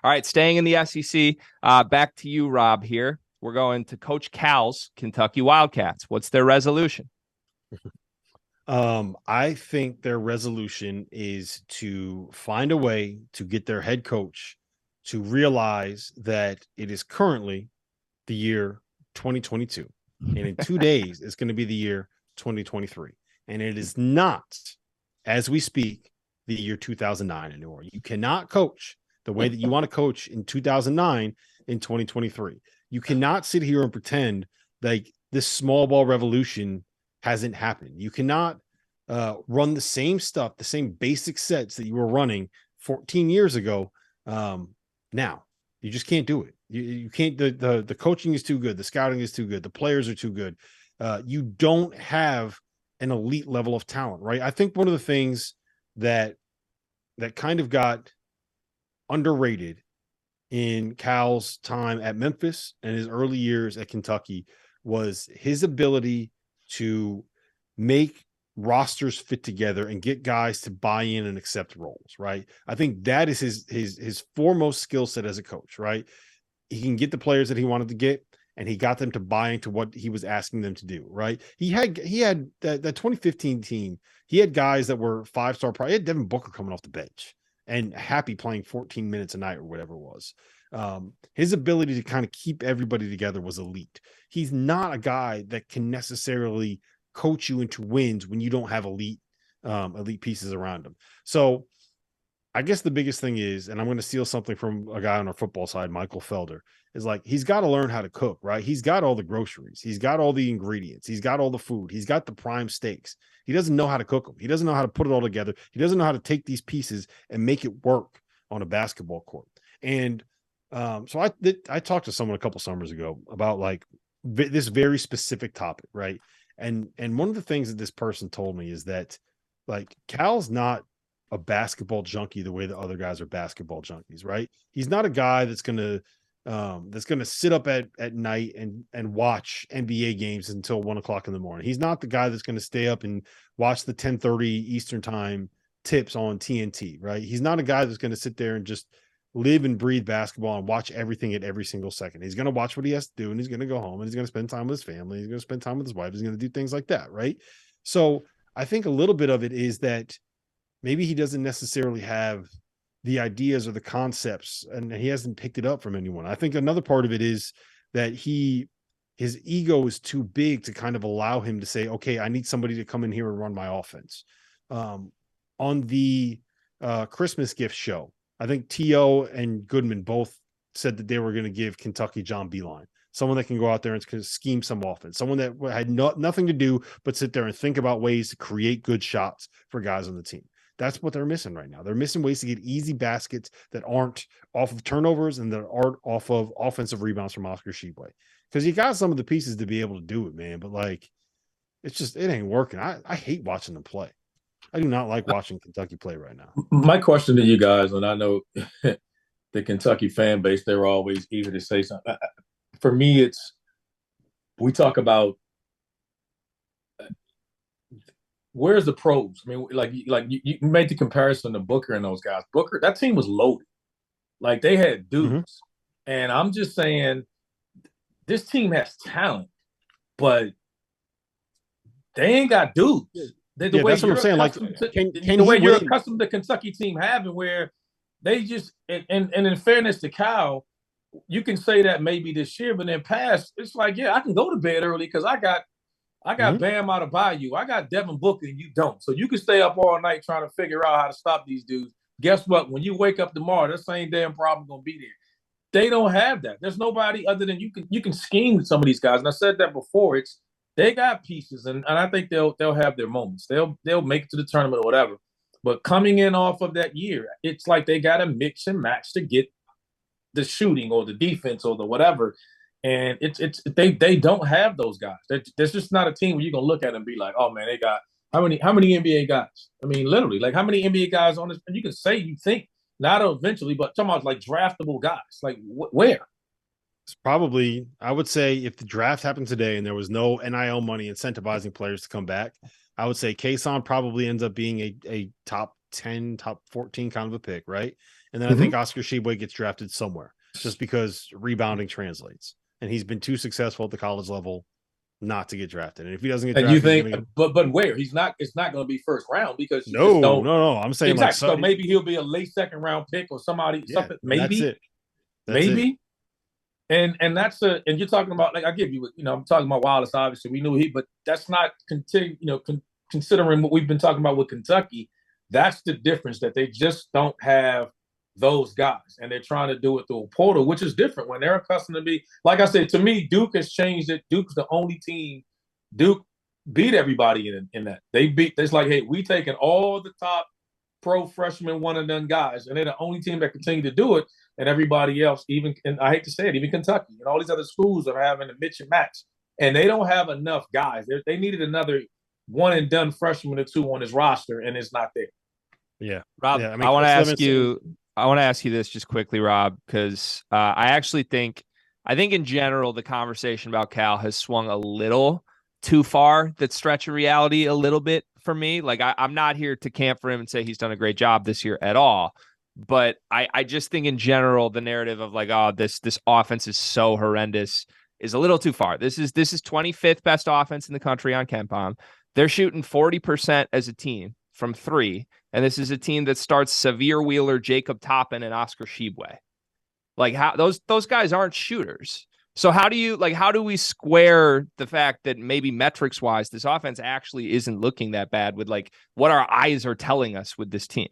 All right, staying in the SEC, back to you, Rob, here. We're going to Coach Cal's Kentucky Wildcats. What's their resolution? I think their resolution is to find a way to get their head coach to realize that it is currently the year 2022. And in 2 days, it's going to be the year 2023. And it is not, as we speak, the year 2009 anymore. You cannot coach the way that you want to coach in 2009 in 2023. You cannot sit here and pretend like this small ball revolution hasn't happened. You cannot run the same stuff, the same basic sets that you were running 14 years ago. Now you just can't do it. You can't. The coaching is too good. The scouting is too good. The players are too good. You don't have an elite level of talent, right? I think one of the things that kind of got underrated in Cal's time at Memphis and his early years at Kentucky was his ability to make rosters fit together and get guys to buy in and accept roles, right? I think that is his foremost skill set as a coach, right? He can get the players that he wanted to get, and he got them to buy into what he was asking them to do, right? He had that 2015 team. He had guys that were 5-star. He had Devin Booker coming off the bench and happy playing 14 minutes a night or whatever it was. His ability to kind of keep everybody together was elite. He's not a guy that can necessarily coach you into wins when you don't have elite pieces around him. So I guess the biggest thing is, and I'm going to steal something from a guy on our football side, Michael Felder, is like, he's got to learn how to cook, right? He's got all the groceries. He's got all the ingredients. He's got all the food. He's got the prime steaks. He doesn't know how to cook them. He doesn't know how to put it all together. He doesn't know how to take these pieces and make it work on a basketball court. And so I talked to someone a couple summers ago about like this very specific topic, right? And one of the things that this person told me is that like Cal's not a basketball junkie the way that other guys are basketball junkies, right? He's not a guy that's gonna sit up at night and watch NBA games until 1:00 in the morning. He's not the guy that's gonna stay up and watch the 10:30 Eastern time tips on TNT, right? He's not a guy that's gonna sit there and just live and breathe basketball and watch everything at every single second. He's going to watch what he has to do, and he's going to go home, and he's going to spend time with his family. He's going to spend time with his wife. He's going to do things like that, right? So I think a little bit of it is that maybe he doesn't necessarily have the ideas or the concepts, and he hasn't picked it up from anyone. I think another part of it is that his ego is too big to kind of allow him to say, okay, I need somebody to come in here and run my offense. On the Christmas gift show, I think T.O. and Goodman both said that they were going to give Kentucky John Beilein, someone that can go out there and scheme some offense, someone that had nothing to do but sit there and think about ways to create good shots for guys on the team. That's what they're missing right now. They're missing ways to get easy baskets that aren't off of turnovers and that aren't off of offensive rebounds from Oscar Tshiebwe. Because you got some of the pieces to be able to do it, man. But like, it ain't working. I hate watching them play. I do not like watching Kentucky play right now. My question to you guys, and I know the Kentucky fan base, they're always eager to say something. For me, we talk about where's the pros? I mean, like you made the comparison to Booker and those guys. Booker, that team was loaded. Like they had dudes. Mm-hmm. And I'm just saying this team has talent, but they ain't got dudes. That's what I'm saying. Like, the way you're accustomed to Kentucky team having, where they just and in fairness to Cal, you can say that maybe this year, but in past, it's like, yeah, I can go to bed early because I got mm-hmm. Bam out of Bayou, I got Devin Booker, and you don't. So you can stay up all night trying to figure out how to stop these dudes. Guess what? When you wake up tomorrow, that same damn problem gonna be there. They don't have that. There's nobody other than you can scheme with some of these guys, and I said that before. They got pieces, and I think they'll have their moments. They'll make it to the tournament or whatever. But coming in off of that year, it's like they got to mix and match to get the shooting or the defense or the whatever. And they don't have those guys. There's just not a team where you're gonna look at and be like, oh man, they got how many NBA guys? I mean, literally, like how many NBA guys on this? And you can say you think not eventually, but talking about like draftable guys. Like where? It's probably, I would say, if the draft happened today and there was no NIL money incentivizing players to come back, I would say Kason probably ends up being a top 10, top 14 kind of a pick, right? And then I think Oscar Tshiebwe gets drafted somewhere just because rebounding translates. And he's been too successful at the college level not to get drafted. And if he doesn't get drafted, you think, but where? He's not, it's not going to be first round because you just don't. No. I'm saying exactly. So maybe he'll be a late second round pick or something. Maybe. That's maybe. it. And and you're talking about, like, I give you, I'm talking about Wallace, obviously we knew but that's not considering what we've been talking about with Kentucky. That's the difference, that they just don't have those guys, and they're trying to do it through a portal, which is different when they're accustomed to be, like I said, to me, Duke has changed it. Duke's the only team. Duke beat everybody in that. It's like, hey, we taking all the top pro freshman one and done guys, and they're the only team that continue to do it. And everybody else, and I hate to say it, even Kentucky and all these other schools are having a mix and match, and they don't have enough guys. They needed another one and done freshman or two on his roster, and it's not there. Yeah, Rob, yeah, I want to ask you. I want to ask you this just quickly, Rob, because I actually think in general the conversation about Cal has swung a little too far. That stretch of reality a little bit for me. Like I'm not here to camp for him and say he's done a great job this year at all. But I just think in general, the narrative of like, oh, this offense is so horrendous is a little too far. This is 25th best offense in the country on KenPom. They're shooting 40% as a team from three. And this is a team that starts Severe Wheeler, Jacob Toppin, and Oscar Tshiebwe. Like how those guys aren't shooters. So how do we square the fact that maybe metrics wise, this offense actually isn't looking that bad with like what our eyes are telling us with this team?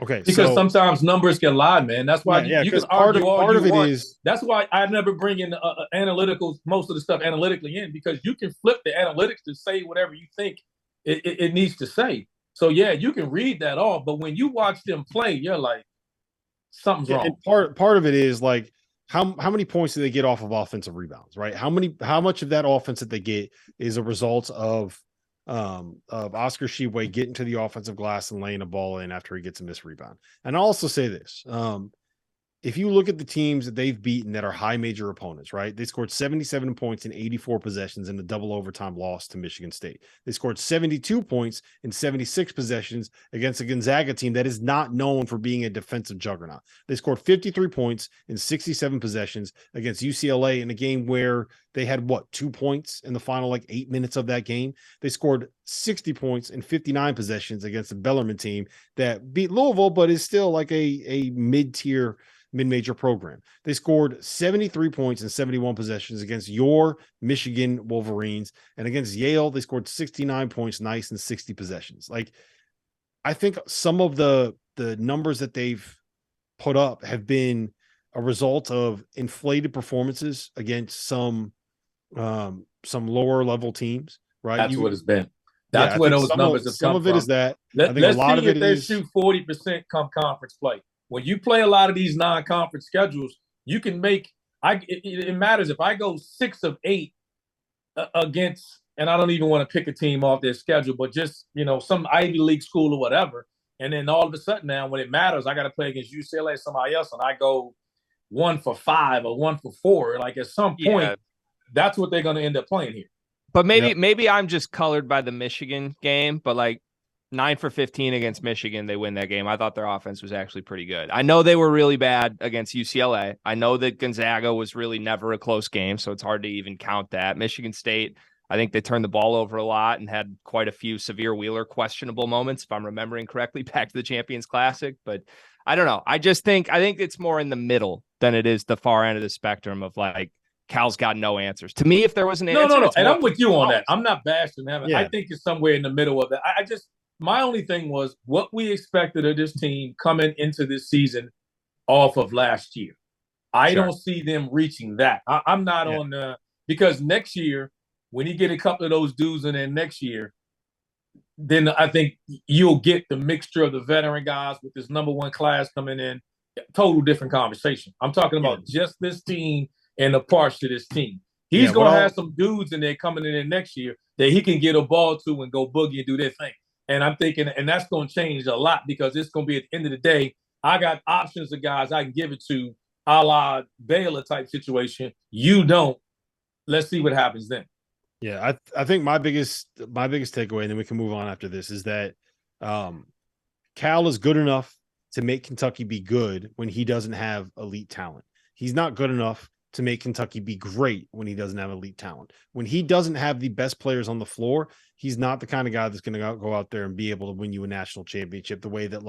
Okay, because sometimes numbers can lie, man. That's why you can argue part of it is. That's why I never bring in analyticals, most of the stuff analytically in, because you can flip the analytics to say whatever you think it needs to say. So yeah, you can read that off, but when you watch them play, you're like, something's wrong. And part of it is like how many points do they get off of offensive rebounds, right? How much of that offense that they get is a result of Oscar Tshiebwe getting to the offensive glass and laying a ball in after he gets a missed rebound. And I'll also say this, if you look at the teams that they've beaten that are high major opponents, right? They scored 77 points in 84 possessions in a double overtime loss to Michigan State. They scored 72 points in 76 possessions against a Gonzaga team that is not known for being a defensive juggernaut. They scored 53 points in 67 possessions against UCLA in a game where they had 2 points in the final 8 minutes of that game. They scored 60 points in 59 possessions against the Bellarmine team that beat Louisville, but is still like a mid-major program. They scored 73 points in 71 possessions against your Michigan Wolverines, and against Yale, they scored 69 points nice in 60 possessions. Like, I think some of the numbers that they've put up have been a result of inflated performances against some lower level teams, right? That's what it's been. That's where those numbers have come from. Some of it is that. I think a lot of it is they shoot 40% come conference play. When you play a lot of these non-conference schedules, you can make it matters if I go 6 of 8 against, and I don't even want to pick a team off their schedule, but just some Ivy League school or whatever, and then all of a sudden now when it matters, I got to play against UCLA, somebody else, and I go 1 for 5 or 1 for 4. Like at some point, that's what they're going to end up playing here. But maybe I'm just colored by the Michigan game, but like 9 for 15 against Michigan, they win that game. I thought their offense was actually pretty good. I know they were really bad against UCLA. I know that Gonzaga was really never a close game, so it's hard to even count that. Michigan State, I think they turned the ball over a lot and had quite a few Severe Wheeler questionable moments, if I'm remembering correctly, back to the Champions Classic. But I don't know. I think it's more in the middle than it is the far end of the spectrum of like Cal's got no answers. To me, if there was an answer, no. And I'm with you on that. I'm not bashing them. Yeah. I think it's somewhere in the middle of that. My only thing was what we expected of this team coming into this season off of last year. I don't see them reaching that. I'm not on because next year, when you get a couple of those dudes in there next year, then I think you'll get the mixture of the veteran guys with this number one class coming in. Total different conversation. I'm talking about just this team and the parts to this team. He's going to have some dudes in there coming in there next year that he can get a ball to and go boogie and do their thing. And I'm thinking, and that's going to change a lot because it's going to be at the end of the day, I got options of guys I can give it to, a la Baylor type situation. You don't. Let's see what happens then. Yeah, I think my biggest takeaway, and then we can move on after this, is that Cal is good enough to make Kentucky be good when he doesn't have elite talent. He's not good enough to make Kentucky be great when he doesn't have elite talent. When he doesn't have the best players on the floor, he's not the kind of guy that's going to go out there and be able to win you a national championship the way that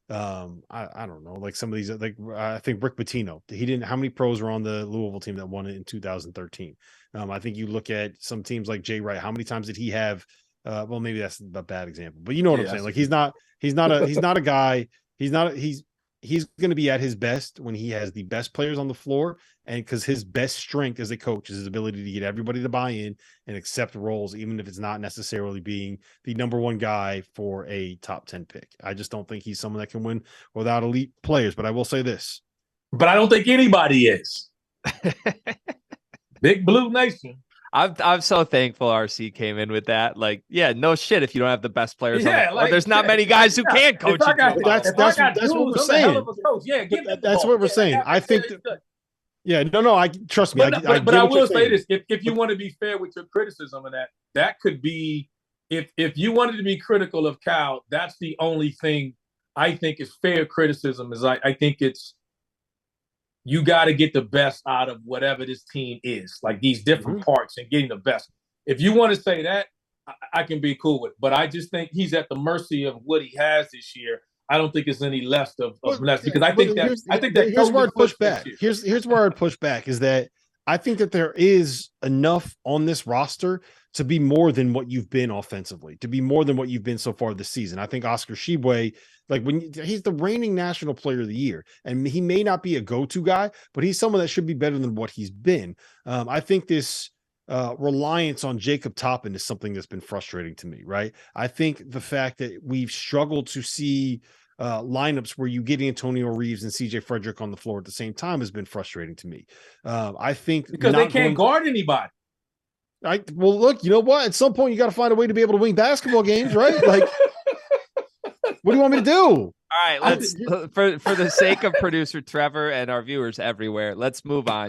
I don't know, like some of these, like I think Rick Pitino, how many pros were on the Louisville team that won it in 2013? I think you look at some teams like Jay Wright, how many times did he have? Well, maybe that's a bad example, but you know what I'm saying? Like he's not a guy. He's going to be at his best when he has the best players on the floor. And because his best strength as a coach is his ability to get everybody to buy in and accept roles, even if it's not necessarily being the number one guy for a top 10 pick. I just don't think he's someone that can win without elite players. But I will say this. But I don't think anybody is. Big Blue Nation. I'm so thankful RC came in with that. Like, yeah, no shit. If you don't have the best players on the floor, like, there's not many guys who can coach. That's what we're saying. That's what we're saying. I think. Yeah, no. I trust me. But I will say this: if you want to be fair with your criticism of that could be if you wanted to be critical of Cal, that's the only thing I think is fair criticism. Is I think it's. You got to get the best out of whatever this team is, like these different parts and getting the best. If you want to say that, I can be cool with it. But I just think he's at the mercy of what he has this year. I don't think it's any less of less because I think that here's where I'd push back. Here's where I'd push back is that I think that there is enough on this roster to be more than what you've been offensively, to be more than what you've been so far this season. I think Oscar Tshiebwe, he's the reigning national player of the year, and he may not be a go-to guy, but he's someone that should be better than what he's been. I think this reliance on Jacob Toppin is something that's been frustrating to me, right? I think the fact that we've struggled to see lineups where you get Antonio Reeves and CJ Frederick on the floor at the same time has been frustrating to me. I think because they can't guard anybody. Well, look, you know what? At some point, you got to find a way to be able to win basketball games, right? Like, what do you want me to do? All right, let's for the sake of producer Trevor and our viewers everywhere, let's move on.